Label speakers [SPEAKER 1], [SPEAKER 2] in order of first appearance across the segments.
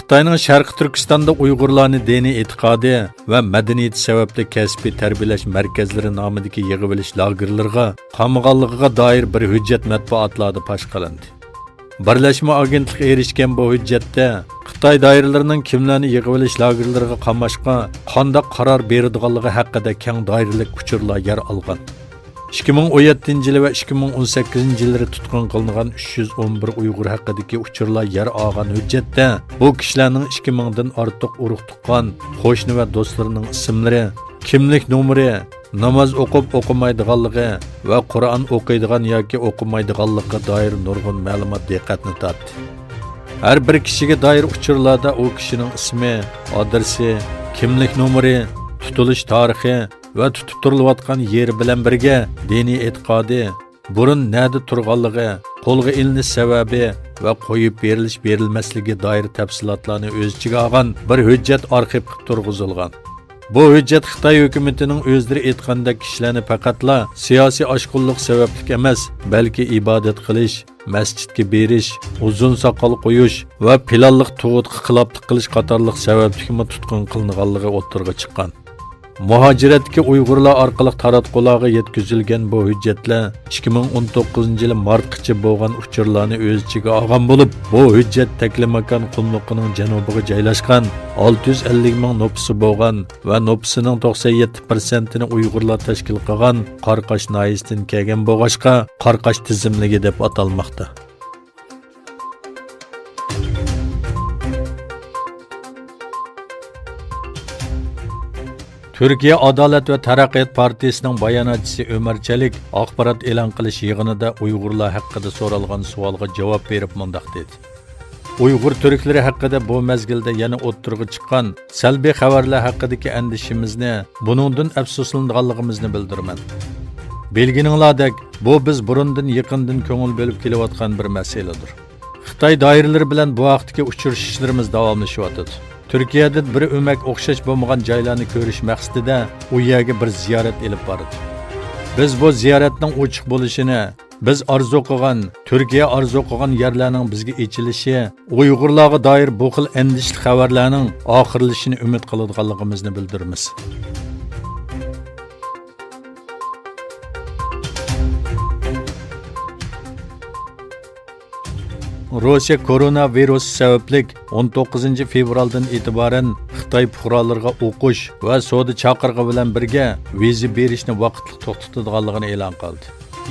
[SPEAKER 1] Xitoyning Sharqi Turkistonda Uyg'urlarni diniy e'tiqodi va madaniyati sababli kasbiy tarbiyalash markazlari nomidagi yig'ilish lagerlariga qamag'anligiga doir bir hujjat matbuotlarda fosh qilindi. Birlashma agentlik erishgan bu hujjatda Xitoy doiralarining kimlarni yig'ilish lagerlariga qamashga qanday qaror beradiganligi haqida keng doiralik uchurlar yer olgan. 2017 va 2018 yillarda tutqun qilingan 311 Uyg'ur haqidagi uchurlar yer olgan hujjatda bu kishilarning 2000 dan ortiq urug' tuqqan qo'shni va do'stlarining ismlari, kimlik nomeri, namoz o'qib o'qimaydiganligi va Qur'on o'qiydigan yoki o'qimaydiganligiga doir nurg'un ma'lumot diqqatni tortdi. Har bir kishiga doir uchurlarda u kishining ismi, adresi, kimlik nomeri, tutilish tarixi va tutib turilayotgan yeri bilan birga diniy e'tiqodi, burun nada turganligi, qo'lga ilinish sababi va qo'yib berilish berilmasligi doir tafsilotlarni o'z ichiga olgan bir hujjat arxiv qilib turg'izilgan. Bu hujjat Xitoy hukumatining o'zlari aytgandek kishilarni faqatla siyosiy oshqunlik sababli emas, balki ibodat qilish, masjidga berish, uzun soqol qo'yish va planliq tug'utga xiloflik qilish qatorliq sababli tutqun qilinganligi o'ttirga chiqqan. Muhojiratga Uyg'urlar orqali taratqularga yetkazilgan bu hujjatlar 2019 yil martgacha bo'lgan uchurlarni o'z ichiga olgan bo'lib, bu hujjat Taklimakan qumluqining janubiga joylashgan 650 ming nopsi bo'lgan va nopsining 97% ni Uyg'urlar tashkil qilgan Qarqash noyisidan kelgan bo'lg'ashqa Qarqash tizimligi deb atalmoqda. Türkiye Adalet ve Taraqqiyot Partiyasining bayonotchisi Ömer Çelik axborot e'lon qilish yig'inida Uyg'urlar haqida so'ralgan savolga javob berib mundaq dedi. Uyg'ur turklari haqida bu mezgilda yana o'ttirg'i chiqqan salbiy xabarlar haqidagi andishimizni, buningdan afsuslanganligimizni bildiraman. Belgininglardek, bu biz burundan yaqindan ko'ngil bo'lib kelayotgan bir masaladir. Xitoy doiralari bilan bu vaqtdagi uchrashishlarimiz davomlashyapti. Türkiye'de bir ömek o'xshash bo'lmagan joylarni ko'rish maqsadida u yerga bir ziyorat elib bordi. Biz bu ziyoratning ochiq bo'lishini, biz arzu qilgan, Türkiye arzu qilgan yerlarning bizga ochilishi, Uyg'urlarga doir bu xil andishli xabarlarning oxirlashini umid qiladiganligimizni bildiramiz. Rossiya koronavirus sabablik 19 fevraldan itiboran Xitoy fuqarolariga o'qish va savdo chaqirig'i bilan birga viza berishni vaqtli to'xtatadiganligini e'lon qildi.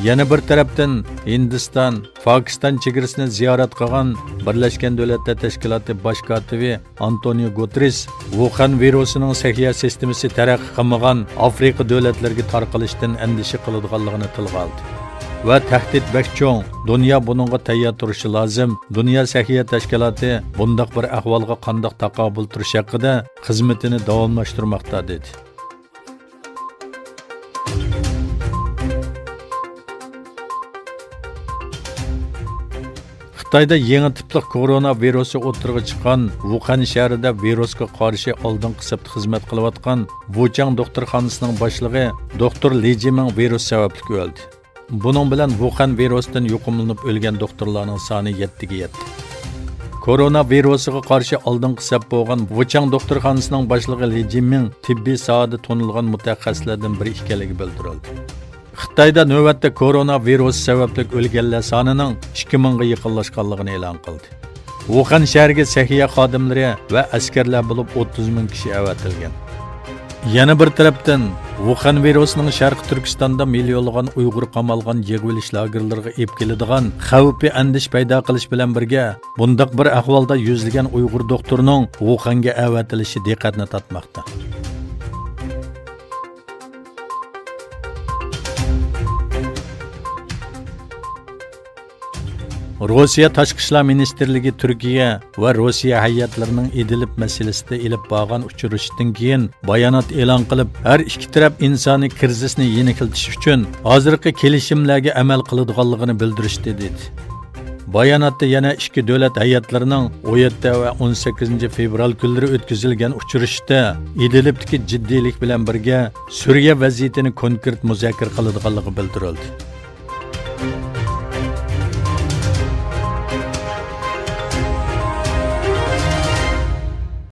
[SPEAKER 1] Yana bir tarafdan Hindiston, Pokiston chegarasini ziyorat qilgan Birlashgan Davlatlar Tashkiloti bosh kotibi Antonio Guterres Wuhan virusining sahiya sistemasi taraqqiy qilmagan Afrika davlatlariga tarqalishidan andisha qiladiganligini tilga oldi. Va tahdid bakcho'ng, dunyo buningga tayyor turishi lozim. Dunyo sahiya tashkiloti bundaq bir ahvolga qanday taqobil turish haqida xizmatini davomlashtirmoqda dedi. Xitoyda yangi tipli koronavirusi o'tirg'i chiqqan Wuhan shahrida virusga qarshi oldingi hisobda xizmat qilayotgan Wuchang doktorxonasining boshlig'i doktor Li Jiming virus sababli o'ldi. Bunun bilan Wuhan virusdan yuqumlanib o'lgan doktorlarning soni 7 ga yetdi. Koronavirusiga qarshi oldingi hisob bo'lgan Wuchang doktorxonasining boshlig'i Li Jiming tibbiy sohada tonilgan mutaxassislardan biri ekanligi bildirildi. Xitoyda navbatda koronavirus sababli o'lganlar sonining 2000 ga yaqinlashganligini e'lon qildi. Wuhan shahriga sahiya xodimlari va askarlar bo'lib 30 ming kishi avatilgan. Yana bir tarafdan Wuhan virusining Sharqi Turkistonda millionlagan Uyg'ur qamalgan yig'ilish lagerlariga olib keladigan xavfi andish paydo qilish bilan birga bundaq bir ahvolda yuzlagan Uyg'ur doktorining Wuhanga avatilishi diqqatni tortmoqda. Rossiya Tashqi ishlar ministerligi Turkiya va Rossiya hayatlarining Idlib masalasida ilib borgan uchrashishdan keyin bayonot e'lon qilib, har ikki taraf insoniy krizisni yengiltish uchun hozirgi kelishimlarga amal qiladiganligini bildirishdi dedi. Bayonotda yana ikki davlat hayatlarining 17 va 18 fevral kunlari o'tkazilgan uchrashishda Idlibdagi jiddiylik bilan birga Suriya vaziyatini konkret muzokara qiladiganligi bildirildi.